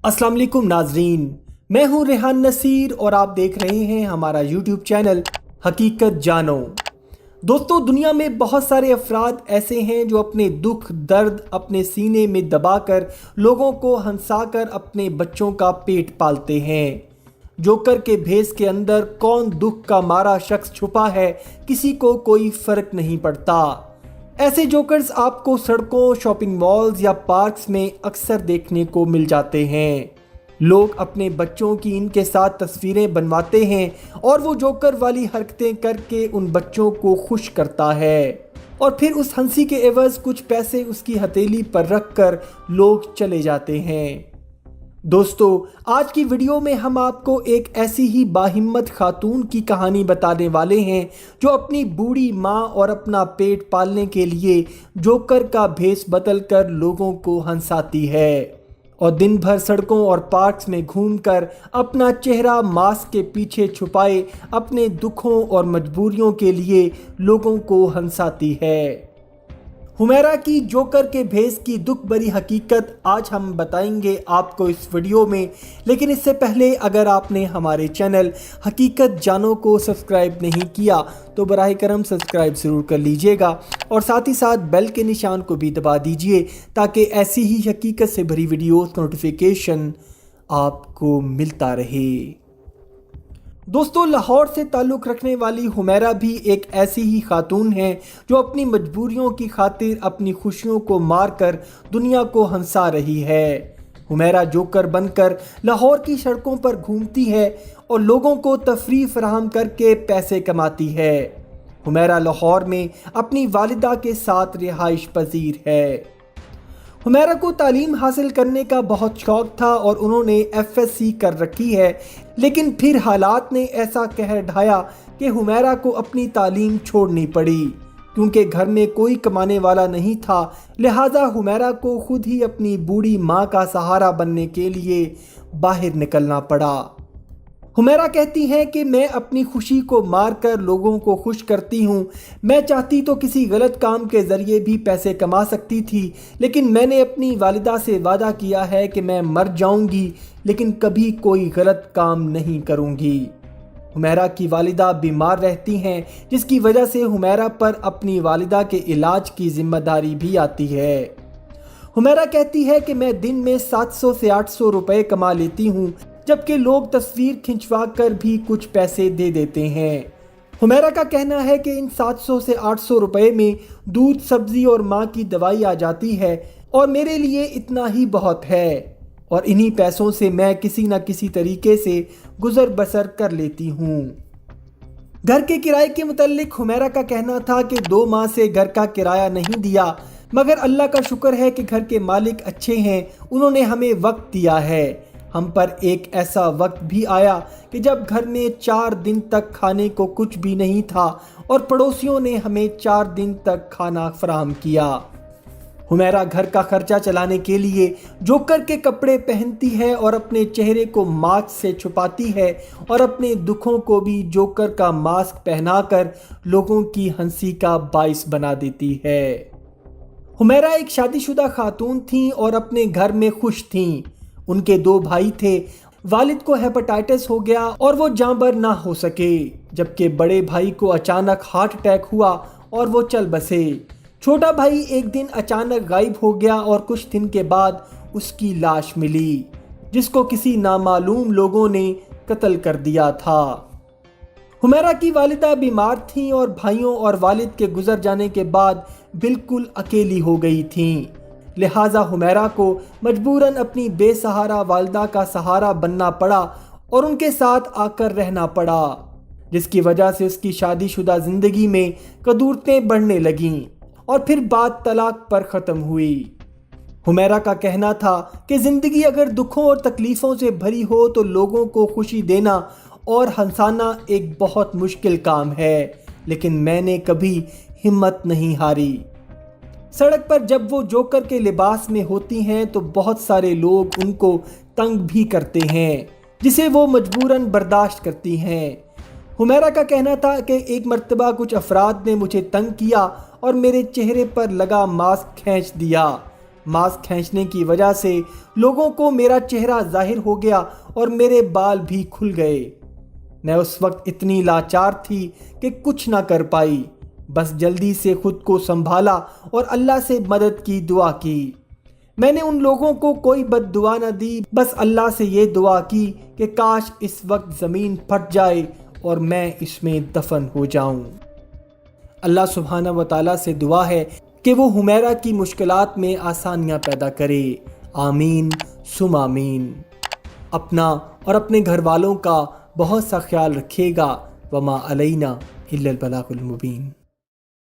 अस्सलाम वालेकुम नाजरीन, मैं हूं रेहान नसीर और आप देख रहे हैं हमारा यूट्यूब चैनल हकीकत जानो। दोस्तों, दुनिया में बहुत सारे अफराद ऐसे हैं जो अपने दुख दर्द अपने सीने में दबाकर लोगों को हंसाकर अपने बच्चों का पेट पालते हैं। जोकर के भेस के अंदर कौन दुख का मारा शख्स छुपा है, किसी को कोई फर्क नहीं पड़ता। ऐसे जोकर्स आपको सड़कों, शॉपिंग मॉल्स या पार्क्स में अक्सर देखने को मिल जाते हैं। लोग अपने बच्चों की इनके साथ तस्वीरें बनवाते हैं और वो जोकर वाली हरकतें करके उन बच्चों को खुश करता है और फिर उस हंसी के एवज कुछ पैसे उसकी हथेली पर रखकर लोग चले जाते हैं। दोस्तों, आज की वीडियो में हम आपको एक ऐसी ही बाहिम्मत खातून की कहानी बताने वाले हैं जो अपनी बूढ़ी माँ और अपना पेट पालने के लिए जोकर का भेस बदलकर लोगों को हंसाती है और दिन भर सड़कों और पार्क्स में घूमकर अपना चेहरा मास्क के पीछे छुपाए अपने दुखों और मजबूरियों के लिए लोगों को हंसाती है। हुमैरा की जोकर के भेस की दुख भरी हकीकत आज हम बताएंगे आपको इस वीडियो में। लेकिन इससे पहले अगर आपने हमारे चैनल हकीकत जानो को सब्सक्राइब नहीं किया तो बराह करम सब्सक्राइब ज़रूर कर लीजिएगा और साथ ही साथ बेल के निशान को भी दबा दीजिए ताकि ऐसी ही हकीकत से भरी वीडियोस नोटिफिकेशन आपको मिलता रहे। दोस्तों, लाहौर से ताल्लुक़ रखने वाली हुमैरा भी एक ऐसी ही खातून है जो अपनी मजबूरियों की खातिर अपनी खुशियों को मारकर दुनिया को हंसा रही है। हुमैरा जोकर बनकर लाहौर की सड़कों पर घूमती है और लोगों को तफरीह फराहम करके पैसे कमाती है। हुमैरा लाहौर में अपनी वालिदा के साथ रिहाइश पजीर है। हुमैरा को तालीम हासिल करने का बहुत शौक़ था और उन्होंने FSC कर रखी है, लेकिन फिर हालात ने ऐसा कहर ढाया कि हुमैरा को अपनी तालीम छोड़नी पड़ी क्योंकि घर में कोई कमाने वाला नहीं था। लिहाजा हुमैरा को खुद ही अपनी बूढ़ी माँ का सहारा बनने के लिए बाहर निकलना पड़ा। हुमैरा कहती हैं कि मैं अपनी खुशी को मारकर लोगों को खुश करती हूँ। मैं चाहती तो किसी गलत काम के ज़रिए भी पैसे कमा सकती थी, लेकिन मैंने अपनी वालिदा से वादा किया है कि मैं मर जाऊँगी लेकिन कभी कोई गलत काम नहीं करूँगी। हुमैरा की वालिदा बीमार रहती हैं, जिसकी वजह से हुमैरा पर अपनी वालिदा के इलाज की ज़िम्मेदारी भी आती है। हुमैरा कहती है कि मैं दिन में 700 से 800 रुपये कमा लेती हूँ, जबकि लोग तस्वीर खिंचवा कर भी कुछ पैसे दे देते हैं। हुमैरा का कहना है कि इन 700 से 800 रुपये में दूध, सब्ज़ी और माँ की दवाई आ जाती है और मेरे लिए इतना ही बहुत है और इन्हीं पैसों से मैं किसी न किसी तरीके से गुजर बसर कर लेती हूँ। घर के किराए के मुतालिक हुमैरा का कहना था कि 2 माह से घर का किराया नहीं दिया, मगर अल्लाह का शुक्र है कि घर के मालिक अच्छे हैं, उन्होंने हमें वक्त दिया है। हम पर एक ऐसा वक्त भी आया कि जब घर में 4 दिन तक खाने को कुछ भी नहीं था और पड़ोसियों ने हमें 4 दिन तक खाना फराहम किया। हुमैरा घर का खर्चा चलाने के लिए जोकर के कपड़े पहनती है और अपने चेहरे को मास्क से छुपाती है और अपने दुखों को भी जोकर का मास्क पहनाकर लोगों की हंसी का बाइस बना देती है। हुमैरा एक शादीशुदा खातून थी और अपने घर में खुश थीं। उनके 2 भाई थे। वालिद को हेपेटाइटिस हो गया और वो जांबर ना हो सके, जबकि बड़े भाई को अचानक हार्ट अटैक हुआ और वो चल बसे। छोटा भाई एक दिन अचानक गायब हो गया और कुछ दिन के बाद उसकी लाश मिली, जिसको किसी नामालूम लोगों ने कत्ल कर दिया था। हुमैरा की वालिदा बीमार थीं और भाइयों और वालिद के गुजर जाने के बाद बिल्कुल अकेली हो गई थीं। लिहाजा हुमैरा को मजबूरन अपनी बेसहारा वालिदा का सहारा बनना पड़ा और उनके साथ आकर रहना पड़ा, जिसकी वजह से उसकी शादीशुदा ज़िंदगी में कदूरतें बढ़ने लगीं और फिर बात तलाक पर ख़त्म हुई। हुमैरा का कहना था कि ज़िंदगी अगर दुखों और तकलीफ़ों से भरी हो तो लोगों को खुशी देना और हंसाना एक बहुत मुश्किल काम है, लेकिन मैंने कभी हिम्मत नहीं हारी। सड़क पर जब वो जोकर के लिबास में होती हैं तो बहुत सारे लोग उनको तंग भी करते हैं, जिसे वो मजबूरन बर्दाश्त करती हैं। हुमैरा का कहना था कि एक मर्तबा कुछ अफराद ने मुझे तंग किया और मेरे चेहरे पर लगा मास्क खींच दिया। ماسک کھینچنے کی وجہ سے لوگوں کو میرا چہرہ ظاہر ہو گیا اور میرے بال بھی کھل گئے۔ میں اس وقت اتنی لاچار تھی کہ کچھ نہ کر پائی، بس جلدی سے خود کو سنبھالا اور اللہ سے مدد کی دعا کی۔ میں نے ان لوگوں کو کوئی بد دعا نہ دی، بس اللہ سے یہ دعا کی کہ کاش اس وقت زمین پھٹ جائے اور میں اس میں دفن ہو جاؤں۔ اللہ سبحانہ و تعالیٰ سے دعا ہے کہ وہ حمیرہ کی مشکلات میں آسانیاں پیدا کرے۔ آمین ثم آمین۔ اپنا اور اپنے گھر والوں کا بہت سا خیال رکھیے گا۔ وما علینا الا البلاغ المبین۔